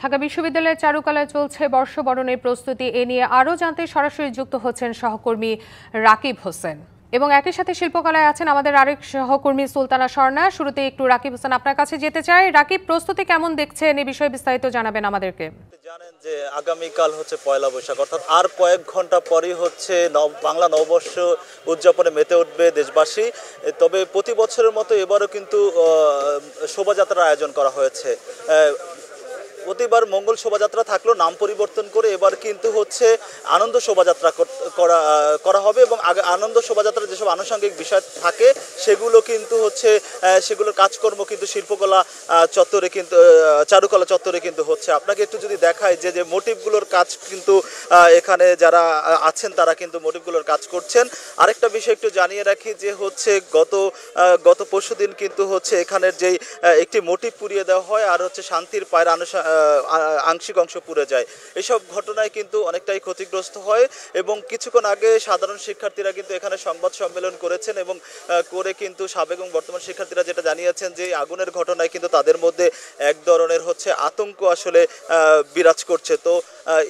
ঢাকা বিশ্ববিদ্যালয়ের চারুকলায় চলছে বর্ষবরণের প্রস্তুতি। এ নিয়ে আরও জানতে সরাসরি যুক্ত হচ্ছেন সহকর্মী রাকিব হোসেন এবং একই সাথে শিল্পকলায় আছেন আমাদের আরেক সহকর্মী সুলতানা স্বর্ণা। শুরুতে একটু রাকিব হোসেন আপনার কাছে যেতে চাই। রাকিব, প্রস্তুতি কেমন দেখছেন, এ বিষয়ে বিস্তারিত জানাবেন আমাদেরকে। জানেন যে আগামীকাল হচ্ছে পয়লা বৈশাখ, অর্থাৎ আর কয়েক ঘন্টা পরই হচ্ছে বাংলা নববর্ষ উদযাপনে মেতে উঠবে দেশবাসী। তবে প্রতি বছরের মতো এবারও কিন্তু শোভাযাত্রার আয়োজন করা হয়েছে। প্রতিবার মঙ্গল শোভাযাত্রা থাকলেও নাম পরিবর্তন করে এবার কিন্তু হচ্ছে আনন্দ শোভাযাত্রা করা হবে এবং আনন্দ শোভাযাত্রার যেসব আনুষঙ্গিক বিষয় থাকে সেগুলো কিন্তু হচ্ছে সেগুলোর কাজকর্ম কিন্তু শিল্পকলা চত্বরে কিন্তু চারুকলা চত্বরে কিন্তু হচ্ছে। আপনাকে একটু যদি দেখায় যে মোটিভগুলোর কাজ কিন্তু এখানে যারা আছেন তারা কিন্তু মোটিভগুলোর কাজ করছেন। আরেকটা বিষয় একটু জানিয়ে রাখি যে হচ্ছে গত পরশু দিন কিন্তু হচ্ছে এখানের যেই একটি মোটিভ পুড়িয়ে দেওয়া হয় আর হচ্ছে শান্তির পায়ের আংশিক অংশ পুড়ে যায়। এসব ঘটনায় কিন্তু অনেকটাই ক্ষতিগ্রস্ত হয় এবং কিছুক্ষণ আগে সাধারণ শিক্ষার্থীরা কিন্তু এখানে সংবাদ সম্মেলন করেছেন এবং করে কিন্তু সাবেক এবং বর্তমান শিক্ষার্থীরা যেটা জানিয়েছেন যে আগুনের ঘটনায় কিন্তু তাদের মধ্যে এক ধরনের হচ্ছে আতঙ্ক আসলে বিরাজ করছে। তো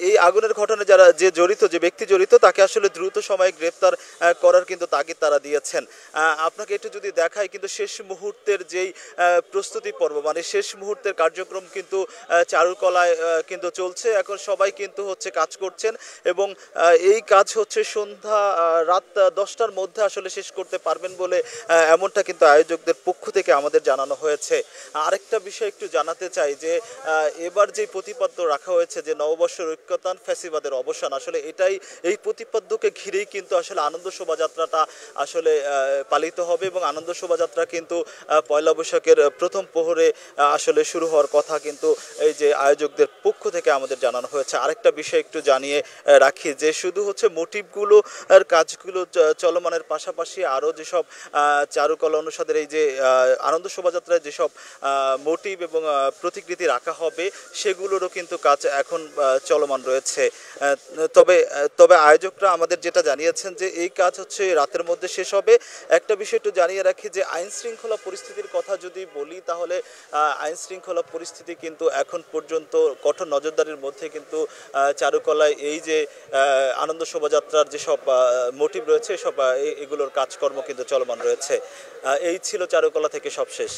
এই আগুনের ঘটনায় যে ব্যক্তি জড়িত তাকে আসলে দ্রুত সময়ে গ্রেফতার করার কিন্তু তাগিদ তারা দিয়েছেন। আপনাকে একটু যদি দেখায় কিন্তু শেষ মুহূর্তের যেই প্রস্তুতি পর্ব, মানে শেষ মুহূর্তের কার্যক্রম কিন্তু চারুকলায় কিন্তু চলছে। এখন সবাই কিন্তু হচ্ছে কাজ করছেন এবং এই কাজ হচ্ছে রাত 10টার মধ্যে আসলে শেষ করতে পারবেন বলে এমনটা কিন্তু আয়োজকদের পক্ষ থেকে আমাদের জানানো হয়েছে। আরেকটা বিষয় একটু জানাতে চাই যে এবার যে প্রতিপাদ্য রাখা হয়েছে যে নববর্ষের ঐক্যতান ফ্যাসিবাদের অবসান, আসলে এই প্রতিপাদ্যকে ঘিরেই কিন্তু আসলে আনন্দ শোভাযাত্রাটা আসলে পালিত হবে এবং আনন্দ শোভাযাত্রা কিন্তু পয়লা বৈশাখের প্রথম প্রহরে আসলে শুরু হওয়ার কথা কিন্তু এই যে আয়োজকদের পক্ষ থেকে আমাদের জানানো হয়েছে। আরেকটা বিষয় একটু জানিয়ে রাখি যে শুধু হচ্ছে মোটিভগুলো আর কাজগুলো চলমানের পাশাপাশি আরও যেসব চারুকলা অনুষদের এই যে আনন্দ শোভাযাত্রায় যেসব মোটিভ এবং প্রতিকৃতি রাখা হবে সেগুলোরও কিন্তু কাজ এখন চলমান রয়েছে। তবে আয়োজকরা আমাদের যেটা জানিয়েছেন যে এই কাজ হচ্ছে রাতের মধ্যে শেষ হবে। একটা বিষয় একটু জানিয়ে রাখি যে আইন শৃঙ্খলা পরিস্থিতির কথা যদি বলি তাহলে আইন শৃঙ্খলা পরিস্থিতি কিন্তু এখন পর্যন্ত কঠোর নজরদারির মধ্যে কিন্তু চারুকলায় এই যে আনন্দ শোভাযাত্রার যেসব মোটিভ রয়েছে সব এগুলোর কাজকর্ম কিন্তু চলমান রয়েছে। এই ছিল চারুকলা থেকে সবশেষ।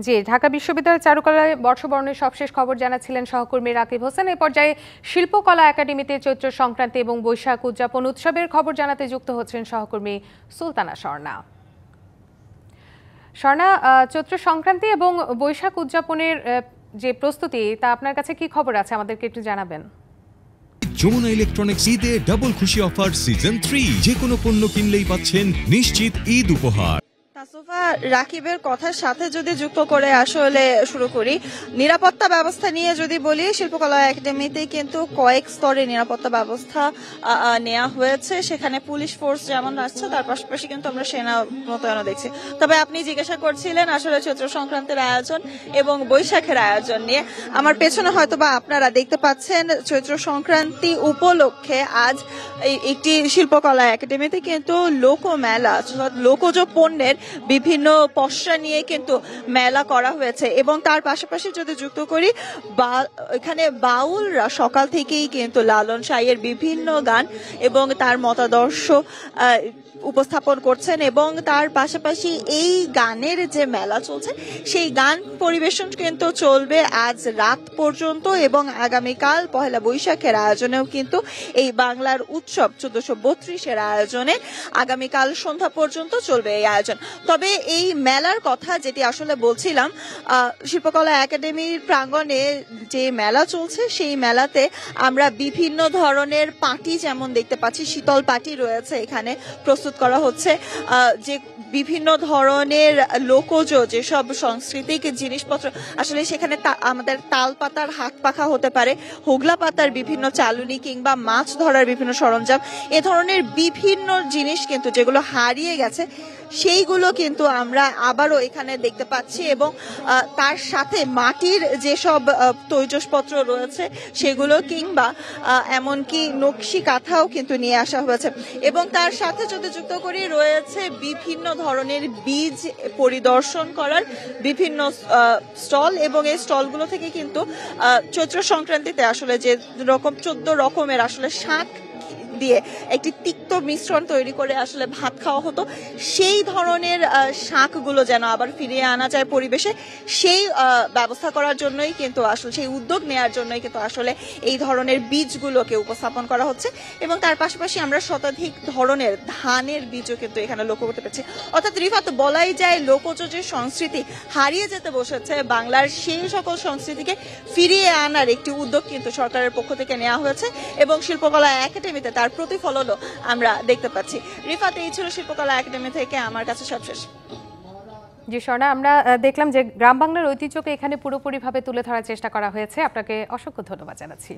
জি, ঢাকা বিশ্ববিদ্যালয় চারুকলায় বর্ষবরণের সবশেষ খবর জানাচ্ছিলেন সহকর্মী রাকিব হোসেন। এ পর্যায়ে শিল্পকলা একাডেমিতে চৈত্র সংক্রান্তি এবং বৈশাখ উদযাপন উৎসবের খবর জানাতে যুক্ত হচ্ছেন সহকর্মী সুলতানা স্বর্ণা। স্বর্ণা, চৈত্র সংক্রান্তি এবং বৈশাখ উদযাপনের যে প্রস্তুতি তা আপনার কাছে কি খবর আছে আমাদেরকে একটু জানাবেন। যমুনা ইলেকট্রনিক্স ঈদে ডাবল খুশি অফার সিজন 3, যে কোনো পণ্য কিনলেই পাচ্ছেন নিশ্চিত ঈদ উপহার। তাসোফা, রাকিবের কথার সাথে যদি যুক্ত করে আসলে শুরু করি, নিরাপত্তা ব্যবস্থা নিয়ে যদি বলি, শিল্পকলা একাডেমিতে কিন্তু কয়েক স্তরে নিরাপত্তা ব্যবস্থা নেওয়া হয়েছে। সেখানে পুলিশ ফোর্স যেমন আসছে তার পাশাপাশি কিন্তু আমরা সেনা মোতায়েন দেখছি। তবে আপনি জিজ্ঞাসা করছিলেন আসলে চৈত্র সংক্রান্তির আয়োজন এবং বৈশাখের আয়োজন নিয়ে। আমার পেছনে হয়তোবা আপনারা দেখতে পাচ্ছেন চৈত্র সংক্রান্তি উপলক্ষে আজ একটি শিল্পকলা একাডেমিতে কিন্তু লোকমেলা, লোকজ পণ্যের বিভিন্ন পসরা নিয়ে কিন্তু মেলা করা হয়েছে এবং তার পাশাপাশি যদি যুক্ত করি, এখানে বাউলরা সকাল থেকেই কিন্তু লালন সাঁইয়ের বিভিন্ন গান এবং তার মতাদর্শ উপস্থাপন করছেন এবং তার পাশাপাশি এই গানের যে মেলা চলছে সেই গান পরিবেশন কিন্তু চলবে আজ রাত পর্যন্ত এবং আগামীকাল পহেলা বৈশাখের আয়োজনেও কিন্তু এই বাংলার উৎসব 1432-এর আয়োজনে আগামীকাল সন্ধ্যা পর্যন্ত চলবে এই আয়োজন। তবে এই মেলার কথা যেটি আসলে বলছিলাম, শিল্পকলা একাডেমির প্রাঙ্গণে যে মেলা চলছে সেই মেলাতে আমরা বিভিন্ন ধরনের পাটি যেমন দেখতে পাচ্ছি, শীতল পাটি রয়েছে এখানে প্রস্তুত করা হচ্ছে, যে বিভিন্ন ধরনের লোকজ যেসব সাংস্কৃতিক জিনিসপত্র আসলে সেখানে আমাদের তাল পাতার হাত পাখা হতে পারে, হোগলা পাতার বিভিন্ন চালুনি কিংবা মাছ ধরার বিভিন্ন সরঞ্জাম, এ ধরনের বিভিন্ন জিনিস কিন্তু যেগুলো হারিয়ে গেছে সেইগুলো কিন্তু আমরা আবারও এখানে দেখতে পাচ্ছি এবং তার সাথে মাটির যেসব তৈজসপত্র রয়েছে সেগুলো কিংবা এমনকি নকশি কাঁথাও কিন্তু নিয়ে আসা হয়েছে এবং তার সাথে যদি যুক্ত করি রয়েছে বিভিন্ন ধরনের বীজ পরিদর্শন করার বিভিন্ন স্টল এবং এই স্টলগুলো থেকে কিন্তু চৈত্র সংক্রান্তিতে আসলে যে রকম 14 রকমের আসলে শাক দিয়ে একটি তিক্ত মিশ্রণ তৈরি করে আসলে ভাত খাওয়া হতো, সেই ধরনের শাকগুলো যেন আবার ফিরিয়ে আনা যায় পরিবেশে, সেই ব্যবস্থা করার জন্যই কিন্তু আসলে সেই উদ্যোগ নেওয়ার জন্যই কিন্তু আসলে এই ধরনের বীজগুলোকে উপস্থাপন করা হচ্ছে এবং তার পাশাপাশি আমরা শতাধিক ধরনের ধানের বীজও কিন্তু এখানে লক্ষ্য করতে পারছি। অর্থাৎ রিফাত, বলাই যায় লোকজ যে সংস্কৃতি হারিয়ে যেতে বসেছে বাংলার, সেই সকল সংস্কৃতিকে ফিরিয়ে আনার একটি উদ্যোগ কিন্তু সরকারের পক্ষ থেকে নেওয়া হয়েছে এবং শিল্পকলা একাডেমিতে তার প্রতিফলনও আমরা দেখতে পাচ্ছি। রিফাত, এই ছিল শিল্পকলা একাডেমি থেকে আমার কাছে সবশেষ। জি স্বর্ণা, আমরা দেখলাম যে গ্রাম বাংলার ঐতিহ্যকে এখানে পুরোপুরিভাবে তুলে ধরার চেষ্টা করা হয়েছে। আপনাকে অসংখ্য ধন্যবাদ জানাচ্ছি।